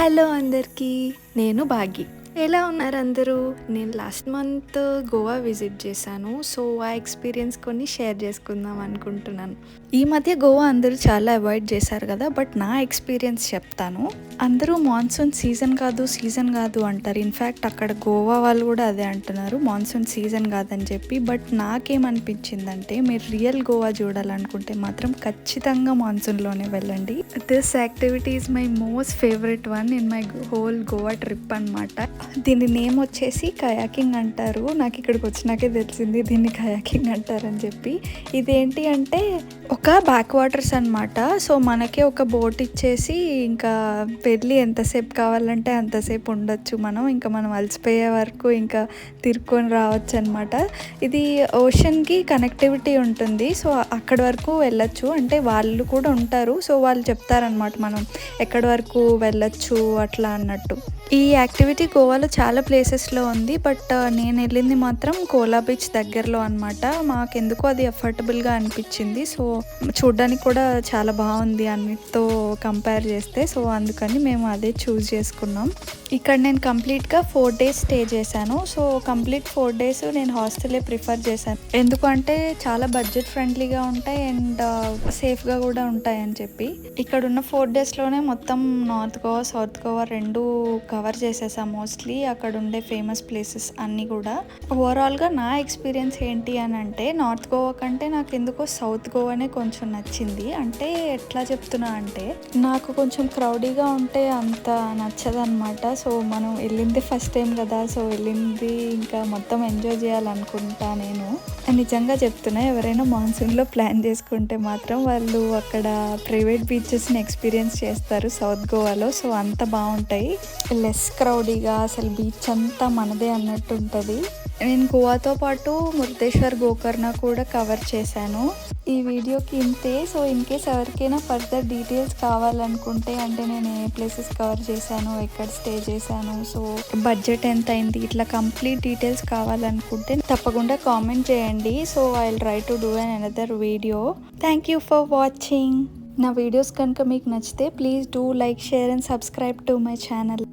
Hello అందరికీ, నేను భాగ్య. ఎలా ఉన్నారు అందరూ? నేను లాస్ట్ మంత్ గోవా విజిట్ చేశాను. సో ఆ ఎక్స్పీరియన్స్ కొన్ని షేర్ చేసుకుందాం అనుకుంటున్నాను. ఈ మధ్య గోవా అందరూ చాలా అవాయిడ్ చేశారు కదా, బట్ నా ఎక్స్పీరియన్స్ చెప్తాను. అందరూ మాన్సూన్ సీజన్ కాదు అంటారు. ఇన్ఫ్యాక్ట్ అక్కడ గోవా వాళ్ళు కూడా అదే అంటున్నారు, మాన్సూన్ సీజన్ కాదని చెప్పి. బట్ నాకేమనిపించిందంటే, మీరు రియల్ గోవా చూడాలనుకుంటే మాత్రం ఖచ్చితంగా మాన్సూన్లోనే వెళ్ళండి. This activity is my most favourite one in my whole Goa trip అనమాట. దీని నేమ్ వచ్చేసి కయాకింగ్ అంటారు. నాకు ఇక్కడికి వచ్చినాకే తెలిసింది దీన్ని కయాకింగ్ అంటారని చెప్పి. ఇదేంటి అంటే ఒక బ్యాక్ వాటర్స్ అనమాట. సో మనకే ఒక బోట్ ఇచ్చేసి ఇంకా వెళ్ళి ఎంతసేపు కావాలంటే అంతసేపు ఉండొచ్చు. మనం అలసిపోయే వరకు ఇంకా తిరుక్కొని రావచ్చు అనమాట. ఇది ఓషన్కి కనెక్టివిటీ ఉంటుంది. సో అక్కడి వరకు వెళ్ళొచ్చు, అంటే వాళ్ళు కూడా ఉంటారు. సో వాళ్ళు చెప్తారనమాట మనం ఎక్కడి వరకు వెళ్ళొచ్చు అట్లా అన్నట్టు. ఈ యాక్టివిటీ గోవాలో చాలా ప్లేసెస్లో ఉంది, బట్ నేను వెళ్ళింది మాత్రం కోలా బీచ్ దగ్గరలో అనమాట. మాకెందుకో అది అఫోర్డబుల్గా అనిపించింది. సో చూడ్డానికి కూడా చాలా బాగుంది అన్నిటితో కంపేర్ చేస్తే. సో అందుకని మేము అదే చూస్ చేసుకున్నాం. ఇక్కడ నేను కంప్లీట్గా 4 days స్టే చేశాను. సో కంప్లీట్ 4 days నేను హాస్టలే ప్రిఫర్ చేశాను. ఎందుకంటే చాలా బడ్జెట్ ఫ్రెండ్లీగా ఉంటాయి అండ్ సేఫ్గా కూడా ఉంటాయని చెప్పి. ఇక్కడ ఉన్న 4 daysలోనే మొత్తం నార్త్ గోవా, సౌత్ గోవా రెండు కవర్ చేసేసాం మోస్ట్లీ. అక్కడ ఉండే ఫేమస్ ప్లేసెస్ అన్నీ కూడా. ఓవరాల్గా నా ఎక్స్పీరియన్స్ ఏంటి అని అంటే, నార్త్ గోవా కంటే నాకు ఎందుకో సౌత్ గోవానే కొంచెం నచ్చింది. అంటే ఎట్లా చెప్తున్నా అంటే, నాకు కొంచెం క్రౌడీగా ఉంటే అంత నచ్చదన్నమాట. సో మనం వెళ్ళింది ఫస్ట్ టైం కదా, సో వెళ్ళింది ఇంకా మొత్తం ఎంజాయ్ చేయాలనుకుంటా నేను. నిజంగా చెప్తున్నా, ఎవరైనా మాన్సూన్లో ప్లాన్ చేసుకుంటే మాత్రం వాళ్ళు అక్కడ ప్రైవేట్ బీచెస్ని ఎక్స్పీరియన్స్ చేస్తారు సౌత్ గోవాలో. సో అంత బాగుంటాయి, లెస్ క్రౌడీగా, అసలు బీచ్ అంతా మనదే అన్నట్టు ఉంటుంది. నేను గోవాతో పాటు మురుదేశ్వర్, గోకర్ణ కూడా కవర్ చేశాను. ఈ వీడియోకి ఇంతే. సో ఇన్ కేస్ ఎవరికైనా ఫర్దర్ డీటెయిల్స్ కావాలనుకుంటే, అంటే నేను ఏ ప్లేసెస్ కవర్ చేశాను, ఎక్కడ స్టే చేశాను, సో బడ్జెట్ ఎంత అయింది, ఇట్లా కంప్లీట్ డీటెయిల్స్ కావాలనుకుంటే తప్పకుండా కామెంట్ చేయండి. So I will try to do another video. Thank you for watching. నా వీడియోస్ కనుక మీకు నచ్చితే please do like, share and subscribe to my channel.